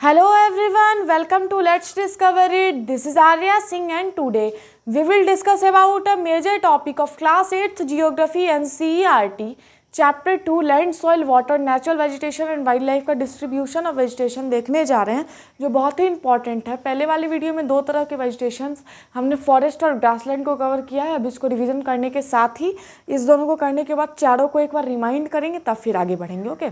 Hello everyone, welcome to Let's Discover It. This is Arya Singh and today we will discuss about a major topic of class 8th Geography and CERT Chapter 2 Land, Soil, Water, Natural Vegetation and Wildlife का distribution of vegetation देखने जा रहे हैं जो बहुत ही important है। पहले वाली वीडियो में दो तरह के वेजिटेशंस हमने फॉरेस्ट और ग्रासलैंड को कवर किया है। अब इसको रिवीजन करने के साथ ही इस दोनों को करने के बाद चारों को एक बार रिमाइंड करेंगे तब फिर आगे बढ़ेंगे। ओके,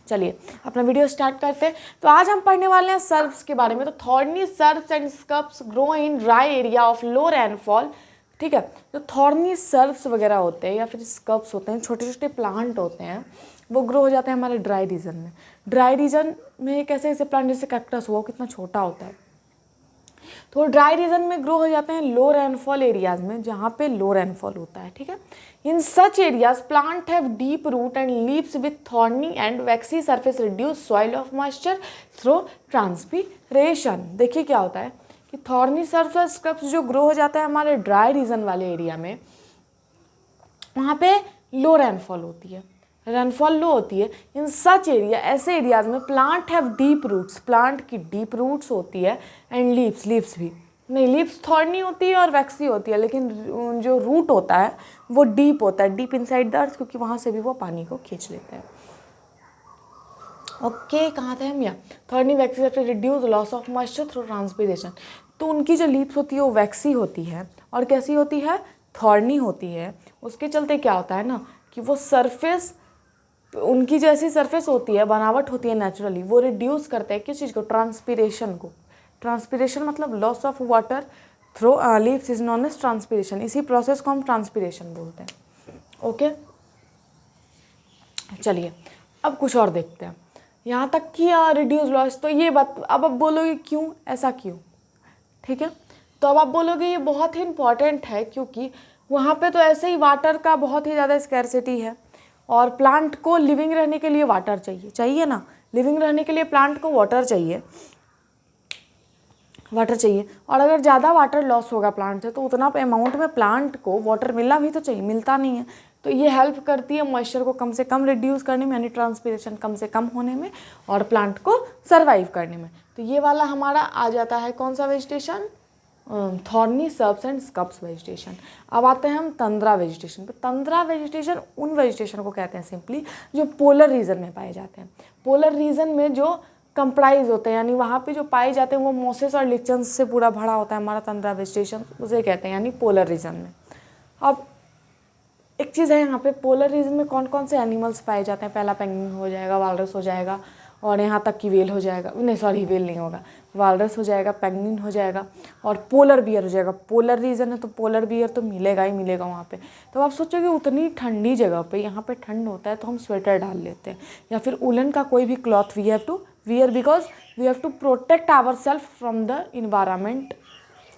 चलिए अपना वीडियो स्टार्ट करते हैं। तो आज हम पढ़ने वाले हैं सर्फ्स के बारे में। तो thorny shrubs and scrubs grow in dry area of low rainfall. ठीक है, जो थॉर्नी सर्फ्स वगैरह होते हैं या फिर स्कप्स होते हैं, छोटे छोटे प्लांट होते हैं, वो ग्रो हो जाते हैं हमारे ड्राई रीजन में। ड्राई रीजन में कैसे ऐसे प्लांट जैसे कैक्टस हुआ, कितना छोटा होता है, तो ड्राई रीजन में ग्रो हो जाते हैं लो रेनफॉल एरियाज में, जहाँ पे लो रेनफॉल होता है। ठीक है, in such areas plant have deep root and leaves with thorny and waxy surface reduce soil of moisture through transpiration. देखिए क्या होता है कि थॉर्नी सरफेस स्क्रब्स जो ग्रो हो जाता है हमारे ड्राई रीजन वाले एरिया में, वहाँ पे लो रेनफॉल होती है, रेनफॉल लो होती है। इन सच एरिया, ऐसे एरियाज में plant have deep roots, plant की डीप रूट्स होती है, एंड लीव्स, लीव्स भी नहीं, लीव्स थॉर्नी होती है और वैक्सी होती है, लेकिन जो रूट होता है वो डीप होता है, डीप इनसाइड द अर्थ, क्योंकि वहाँ से भी वो पानी को खींच लेते हैं। ओके, कहाँ थे हम? यहाँ thorny vaccine surface reduce loss of moisture through transpiration. तो उनकी जो लीव्स होती है वो वैक्सी होती है और कैसी होती है? थॉर्नी होती है। उसके चलते क्या होता है ना कि वो सरफेस, उनकी जो ऐसी सरफेस होती है, बनावट होती है नेचुरली, वो रिड्यूस करते हैं किस चीज़ को? ट्रांसपीरेशन को। ट्रांसपीरेशन मतलब loss of water through leaves is known as transpiration. इसी प्रोसेस को हम ट्रांसपीरेशन बोलते हैं। ओके, चलिए अब कुछ और देखते हैं। यहाँ तक कि रिड्यूस लॉस, तो ये बात अब आप बोलोगे क्यों, ऐसा क्यों? ठीक है, तो अब आप बोलोगे ये बहुत ही इंपॉर्टेंट है, क्योंकि वहाँ पे तो ऐसे ही वाटर का बहुत ही ज़्यादा स्कैरसिटी है और प्लांट को लिविंग रहने के लिए वाटर चाहिए, चाहिए ना, लिविंग रहने के लिए प्लांट को वाटर चाहिए, वाटर चाहिए। और अगर ज़्यादा वाटर लॉस होगा प्लांट से तो उतना अमाउंट में प्लांट को वाटर मिलना भी तो चाहिए, मिलता नहीं है। तो ये हेल्प करती है मॉइस्चर को कम से कम रिड्यूस करने में, यानी ट्रांसपीरेशन कम से कम होने में और प्लांट को सर्वाइव करने में। तो ये वाला हमारा आ जाता है कौन सा vegetation? Thorny shrubs and scrubs vegetation. अब आते हैं हम तंद्रा वेजिटेशन पे। तंद्रा वेजिटेशन उन वेजिटेशन को कहते हैं सिंपली जो पोलर रीजन में पाए जाते हैं। पोलर रीजन में जो कंप्राइज होते हैं, यानी वहाँ पे जो पाए जाते हैं वो मोसेस और लिचन्स से पूरा भरा होता है हमारा तंद्रा वेजिटेशन, उसे कहते हैं, यानी पोलर रीजन में। अब एक चीज़ है, यहाँ पे पोलर रीजन में कौन कौन से एनिमल्स पाए जाते हैं? पहला पेंगुइन हो जाएगा, वालरस हो जाएगा, और यहाँ तक कि वेल हो जाएगा, नहीं सॉरी वेल नहीं होगा, वालरस हो जाएगा, पेंगुइन हो जाएगा और पोलर बियर हो जाएगा। पोलर रीजन है तो पोलर बियर तो मिलेगा ही मिलेगा वहाँ पे। तो आप सोचोगे उतनी ठंडी जगह पे, यहाँ पे ठंड होता है तो हम स्वेटर डाल लेते हैं या फिर उलन का कोई भी cloth we have to wear, because we have to protect our self from the environment,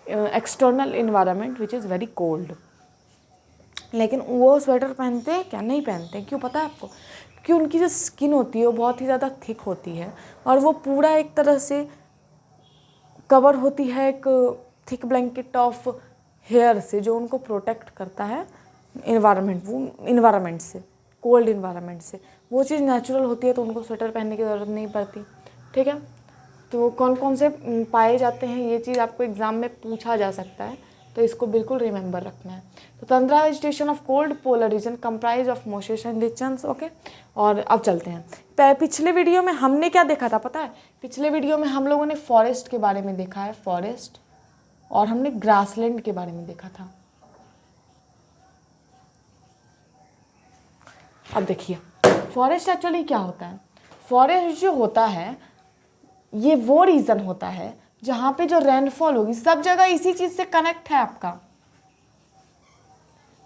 external environment which is very cold. लेकिन वो स्वेटर पहनते हैं क्या? नहीं पहनते हैं। क्यों पता है आपको? क्योंकि उनकी जो स्किन होती है वो बहुत ही ज़्यादा थिक होती है और वो पूरा एक तरह से कवर होती है एक थिक ब्लैंकेट ऑफ हेयर से, जो उनको प्रोटेक्ट करता है इन्वायरमेंट से, कोल्ड इन्वायरमेंट से। वो चीज़ नेचुरल होती है तो उनको स्वेटर पहनने की ज़रूरत नहीं पड़ती। ठीक है, तो कौन कौन से पाए जाते हैं ये चीज़ आपको एग्ज़ाम में पूछा जा सकता है, तो इसको बिल्कुल रिमेंबर रखना है। तो tundra vegetation of cold polar region comprise of mosses and lichens. Okay, और अब चलते हैं। पिछले वीडियो में हमने क्या देखा था पता है? पिछले वीडियो में हम लोगों ने फॉरेस्ट के बारे में देखा है, फॉरेस्ट, और हमने ग्रासलैंड के बारे में देखा था। अब देखिए फॉरेस्ट एक्चुअली क्या होता है। फॉरेस्ट जो होता है ये वो रीजन होता है जहाँ पे जो रेनफॉल होगी, सब जगह इसी चीज़ से कनेक्ट है आपका।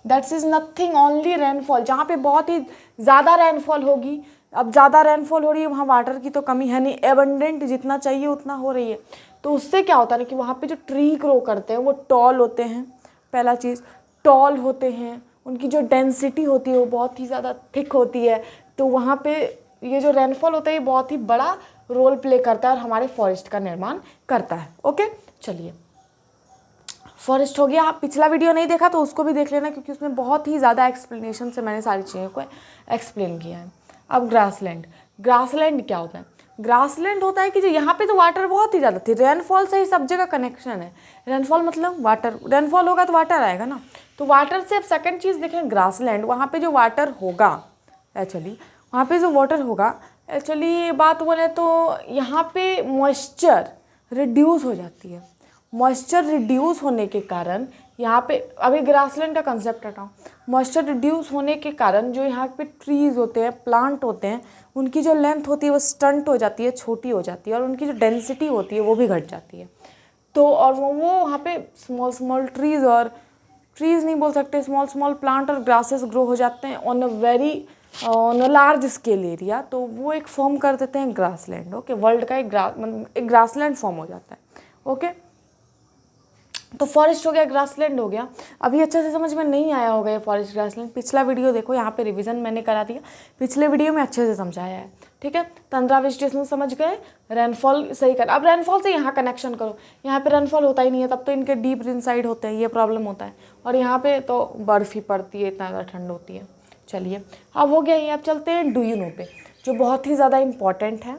That's is nothing, only rainfall. जहाँ पे बहुत ही ज़्यादा रेनफॉल होगी, अब ज़्यादा रेनफॉल हो रही है, वहाँ वाटर की तो कमी है नहीं, एबंडेंट जितना चाहिए उतना हो रही है। तो उससे क्या होता है ना कि वहाँ पे जो ट्री ग्रो करते हैं वो टॉल होते हैं। पहला चीज़, टॉल होते हैं, उनकी जो डेंसिटी होती है वो बहुत ही ज़्यादा थिक होती है। तो वहाँ पे ये जो रेनफॉल होता है ये बहुत ही बड़ा रोल प्ले करता है और हमारे फॉरेस्ट का निर्माण करता है। ओके, चलिए फॉरेस्ट हो गया। आप पिछला वीडियो नहीं देखा तो उसको भी देख लेना, क्योंकि उसमें बहुत ही ज़्यादा एक्सप्लेनेशन से मैंने सारी चीज़ों को एक्सप्लेन किया है। अब ग्रासलैंड, ग्रासलैंड क्या होता है? ग्रासलैंड होता है कि जो यहाँ पे तो वाटर बहुत ही ज़्यादा थी, रेनफॉल से ही सब जगह कनेक्शन है। रेनफॉल मतलब वाटर, रेनफॉल होगा तो वाटर आएगा ना, तो वाटर से अब सेकंड चीज़ देखें ग्रासलैंड, वहाँ पे जो वाटर होगा एक्चुअली, वहाँ पे जो वाटर होगा एक्चुअली बात बोले तो यहाँ पे मॉइस्चर रिड्यूस हो जाती है। मॉइस्चर रिड्यूस होने के कारण यहाँ पे, अभी ग्रासलैंड का कंसेप्ट हटाओ, मॉइस्चर रिड्यूस होने के कारण जो यहाँ पे ट्रीज़ होते हैं, प्लांट होते हैं, उनकी जो लेंथ होती है वो स्टंट हो जाती है, छोटी हो जाती है, और उनकी जो डेंसिटी होती है वो भी घट जाती है। तो और वो वहाँ पे स्मॉल स्मॉल ट्रीज़, और ट्रीज़ नहीं बोल सकते, स्मॉल स्मॉल प्लांट और ग्रासेस ग्रो हो जाते हैं on a large scale area, तो वो एक फॉर्म कर देते हैं ग्रासलैंड। ओके, वर्ल्ड का एक ग्रासलैंड फॉर्म हो जाता है। ओके, तो फॉरेस्ट हो गया, ग्रासलैंड हो गया। अभी अच्छे से समझ में नहीं आया होगा ये फॉरेस्ट ग्रासलैंड, पिछला वीडियो देखो, यहाँ पे रिवीजन मैंने करा दिया, पिछले वीडियो में अच्छे से समझाया है। ठीक है, तंद्रा वेजिटेशन समझ गए, रेनफॉल सही कर। अब रेनफॉल से यहाँ कनेक्शन करो, यहाँ पे रेनफॉल होता ही नहीं है, तब तो इनके डीप इनसाइड होते हैं, ये प्रॉब्लम होता है, और यहाँ पे तो बर्फ़ ही पड़ती है, इतना ज़्यादा ठंड होती है। चलिए, अब हो गया ये, अब चलते हैं डू यू नो पे, जो बहुत ही ज़्यादा इम्पॉर्टेंट है।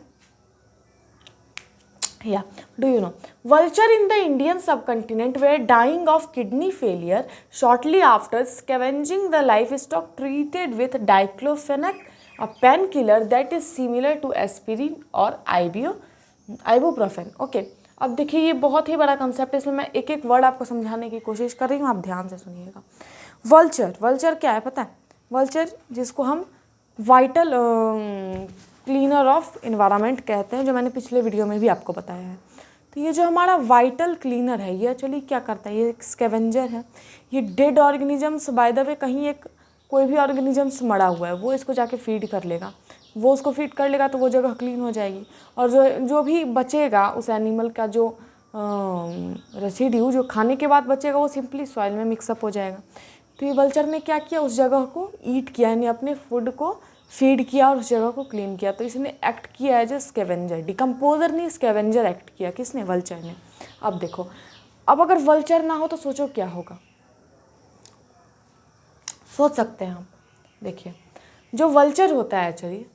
Yeah, do you know? Vulture in the Indian subcontinent were dying of kidney failure shortly after scavenging the livestock treated with diclofenac, a painkiller that is similar to aspirin और ibuprofen. Okay, अब देखिए ये बहुत ही बड़ा concept है, इसमें मैं एक एक वर्ड आपको समझाने की कोशिश कर रही हूँ, आप ध्यान से सुनिएगा। वल्चर, वल्चर क्या है पता है? वल्चर जिसको हम वाइटल क्लीनर ऑफ इन्वायरमेंट कहते हैं, जो मैंने पिछले वीडियो में भी आपको बताया है। तो ये जो हमारा वाइटल क्लीनर है, ये एक्चुअली क्या करता है, ये एक स्कैवेंजर है। ये dead organisms, by the way कहीं एक कोई भी ऑर्गेनिजम्स मरा हुआ है वो इसको जाके फीड कर लेगा, वो उसको फीड कर लेगा तो वो जगह क्लीन हो जाएगी, और जो भी बचेगा उस एनिमल का जो रेसिड्यू जो खाने के बाद बचेगा वो सिंपली सॉइल में मिक्सअप हो जाएगा। तो ये वल्चर ने क्या किया, उस जगह को ईट किया, यानी अपने फूड को फीड किया और उस जगह को क्लीन किया। तो इसने एक्ट किया एज ए स्कैवेंजर, डिकम्पोजर नहीं स्कैवेंजर एक्ट किया, किसने, वल्चर ने। अब देखो, अब अगर वल्चर ना हो तो सोचो क्या होगा, सोच सकते हैं हम। देखिए, जो वल्चर होता है एक्चुअली,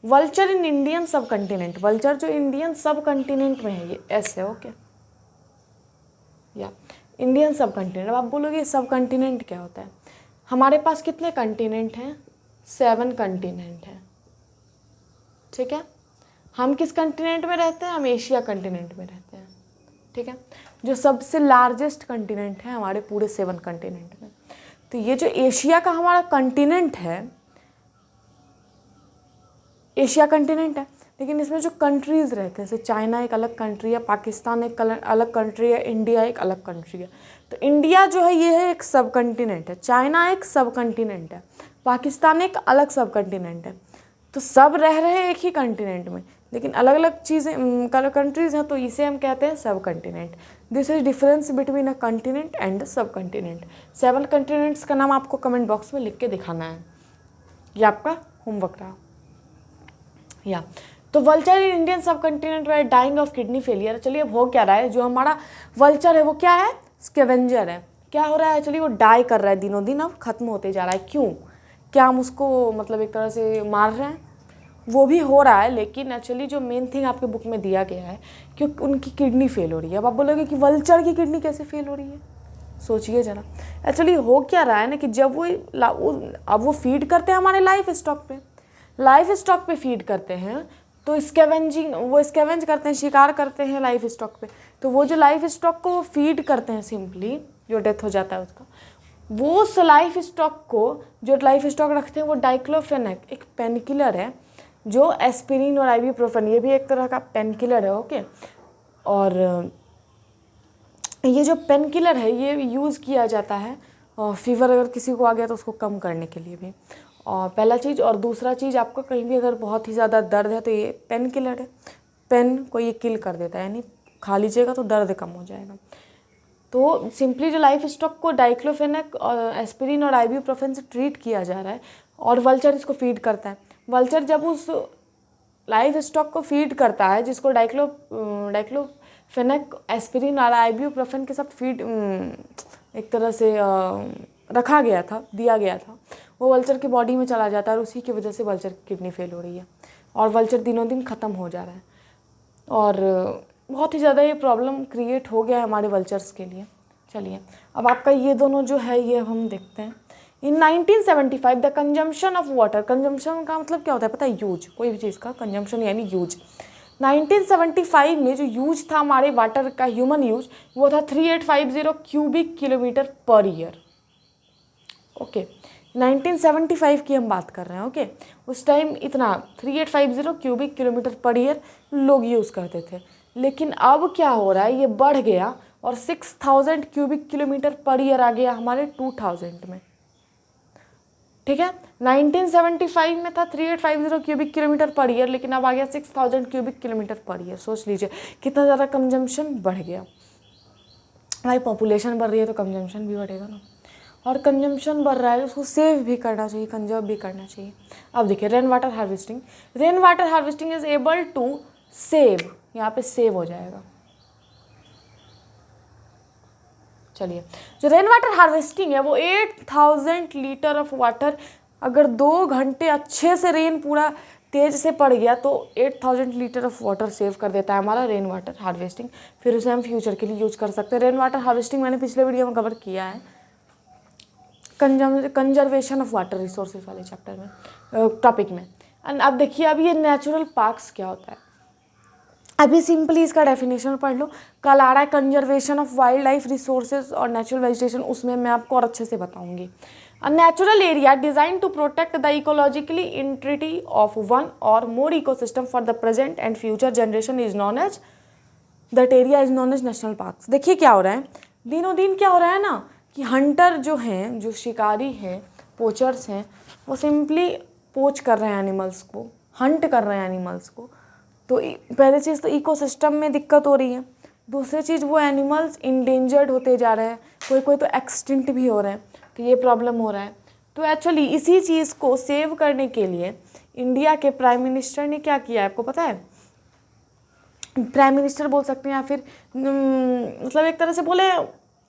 वल्चर इन इंडियन सब कंटिनेंट, वल्चर जो इंडियन सब कंटिनेंट में है, ये ऐसे, ओके, या इंडियन सब कंटिनेंट। अब आप बोलोगे सब कंटिनेंट क्या होता है? हमारे पास कितने कंटिनेंट हैं? 7 कंटिनेंट हैं। ठीक है, हम किस कंटिनेंट में रहते हैं? हम एशिया कंटिनेंट में रहते हैं। ठीक है, जो सबसे लार्जेस्ट कंटिनेंट है हमारे पूरे 7 कंटिनेंट में। तो ये जो एशिया का हमारा कंटिनेंट है, एशिया कंटिनेंट है, लेकिन इसमें जो कंट्रीज़ रहते हैं, जैसे चाइना एक अलग कंट्री है, पाकिस्तान एक अलग कंट्री है, इंडिया एक अलग कंट्री है। तो इंडिया जो है ये है एक सब कंटिनेंट है, चाइना एक सब कंटिनेंट है, पाकिस्तान एक अलग सब कंटिनेंट है। तो सब रह रहे हैं एक ही कंटिनेंट में, लेकिन अलग अलग चीज़ें कंट्रीज़ हैं, तो इसे हम कहते हैं सब continent. This is difference between a continent and सब कंटिनेंट। 7 कंटिनेंट्स का नाम आपको कमेंट बॉक्स में लिख के दिखाना है, ये आपका होमवर्क रहा। या तो vulture in Indian subcontinent were dying of kidney failure. चलिए, अब हो क्या रहा है, जो हमारा वल्चर है वो क्या है, स्कैवेंजर है। क्या हो रहा है, चलिए वो डाई कर रहा है, दिनों दिन अब खत्म होते जा रहा है। क्यों? क्या हम उसको मतलब एक तरह से मार रहे हैं? वो भी हो रहा है, लेकिन एक्चुअली जो मेन थिंग आपके बुक में दिया गया है कि उनकी किडनी फेल हो रही है। अब आप बोलोगे कि वल्चर की किडनी कैसे फेल हो रही है, सोचिए ज़रा। एक्चुअली हो क्या रहा है ना कि जब अब वो फीड करते हैं हमारे लाइफ स्टॉक पे, लाइफ स्टॉक पे फीड करते हैं, तो वो स्कैवेंज करते हैं, शिकार करते हैं लाइफ स्टॉक पे। तो वो जो लाइफ स्टॉक को वो फीड करते हैं, सिंपली जो डेथ हो जाता है उसका, वो उस लाइफ स्टॉक को, जो लाइफ स्टॉक रखते हैं वो डाइक्लोफेनेक एक पेनकिलर है, जो एस्पिरिन और आइबुप्रोफेन, ये भी एक तरह का पेनकिलर है। ओके, और ये जो पेनकिलर है ये यूज़ किया जाता है फीवर अगर किसी को आ गया तो उसको कम करने के लिए भी। और पहला चीज़, और दूसरा चीज़, आपको कहीं भी अगर बहुत ही ज़्यादा दर्द है तो ये पेन किलर है, पेन को ये किल कर देता है, यानी खा लीजिएगा तो दर्द कम हो जाएगा। तो सिंपली जो लाइफ स्टॉक को डाइक्लोफेनेक और एस्पिरिन और आइबुप्रोफेन से ट्रीट किया जा रहा है, और वल्चर इसको फीड करता है। वल्चर जब उस लाइफ स्टॉक को फीड करता है, जिसको डाइक्लोफेनेक, एस्पिरिन और आइबुप्रोफेन के साथ फीड एक तरह से रखा गया था, दिया गया था, वो वल्चर की बॉडी में चला जाता है, और उसी की वजह से वल्चर की किडनी फेल हो रही है। और वल्चर दिनों दिन ख़त्म हो जा रहा है और बहुत ही ज़्यादा ये प्रॉब्लम क्रिएट हो गया है हमारे वल्चर्स के लिए। चलिए अब आपका ये दोनों जो है ये हम देखते हैं। इन 1975 the consumption of water, consumption का मतलब क्या होता है पता है? यूज, कोई भी चीज़ का कंजम्पशन यानी यूज। 1975 में जो यूज था हमारे वाटर का, ह्यूमन यूज, वो था 3850 cubic kilometre per year. Okay 1975 की हम बात कर रहे हैं। ओके उस टाइम इतना 3850 क्यूबिक किलोमीटर पर ईयर लोग यूज़ करते थे। लेकिन अब क्या हो रहा है, ये बढ़ गया और 6000 क्यूबिक किलोमीटर पर ईयर आ गया हमारे 2000 में। ठीक है 1975 में था 3850 क्यूबिक किलोमीटर पर ईयर, लेकिन अब आ गया 6000 क्यूबिक किलोमीटर पर ईयर। सोच लीजिए कितना ज़्यादा कंजम्पशन बढ़ गया। भाई पॉपुलेशन बढ़ रही है तो कंजम्पशन भी बढ़ेगा ना, और कंजम्पशन बढ़ रहा है तो उसको सेव भी करना चाहिए, कंजर्व भी करना चाहिए। अब देखिए rain water harvesting, rain water harvesting is able to save, यहाँ पे सेव हो जाएगा। चलिए जो रेन वाटर हार्वेस्टिंग है वो 8000 लीटर ऑफ वाटर, अगर 2 घंटे अच्छे से रेन पूरा तेज से पड़ गया तो 8000 लीटर ऑफ वाटर सेव कर देता है हमारा रेन वाटर हार्वेस्टिंग। फिर उसे हम फ्यूचर के लिए यूज कर सकते हैं। रेन वाटर हार्वेस्टिंग मैंने पिछले वीडियो में कवर किया है, कंजर्वेशन ऑफ वाटर रिसोर्सेज वाले चैप्टर में, टॉपिक में। एंड अब देखिए अब ये नेचुरल पार्क्स क्या होता है, अभी सिंपली इसका डेफिनेशन पढ़ लो। कल आ रहा है conservation of wildlife resources और नेचुरल वेजिटेशन, उसमें मैं आपको और अच्छे से बताऊंगी। A natural area design to protect the ecologically integrity of one or more ecosystem for the present and future generation is known as, that area is known as national parks. देखिए क्या हो रहा है, दिनों दिन क्या हो रहा है ना कि हंटर जो हैं, जो शिकारी हैं, पोचर्स हैं, वो सिंपली पोच कर रहे हैं एनिमल्स को, हंट कर रहे हैं एनिमल्स को। तो पहली चीज़ तो इकोसिस्टम में दिक्कत हो रही है, दूसरी चीज़ वो एनिमल्स इंडेंजर्ड होते जा रहे हैं, कोई कोई तो एक्सटिंक्ट भी हो रहे हैं, तो ये प्रॉब्लम हो रहा है। तो एक्चुअली इसी चीज़ को सेव करने के लिए इंडिया के प्राइम मिनिस्टर ने क्या किया है आपको पता है? प्राइम मिनिस्टर बोल सकते हैं या फिर मतलब एक तरह से बोले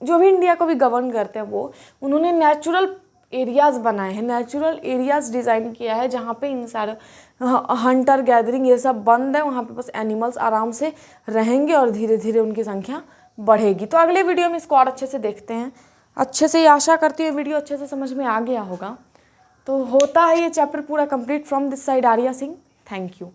जो भी इंडिया को भी गवर्न करते हैं वो, उन्होंने नेचुरल एरियाज़ बनाए हैं, नेचुरल एरियाज़ डिज़ाइन किया है जहाँ पे इन सारे हंटर गैदरिंग ये सब बंद है, वहाँ पे बस एनिमल्स आराम से रहेंगे और धीरे धीरे उनकी संख्या बढ़ेगी। तो अगले वीडियो में इसको और अच्छे से देखते हैं। अच्छे से आशा करती हूँ वीडियो अच्छे से समझ में आ गया होगा। तो होता है ये चैप्टर पूरा complete from this side Arya Singh. Thank you.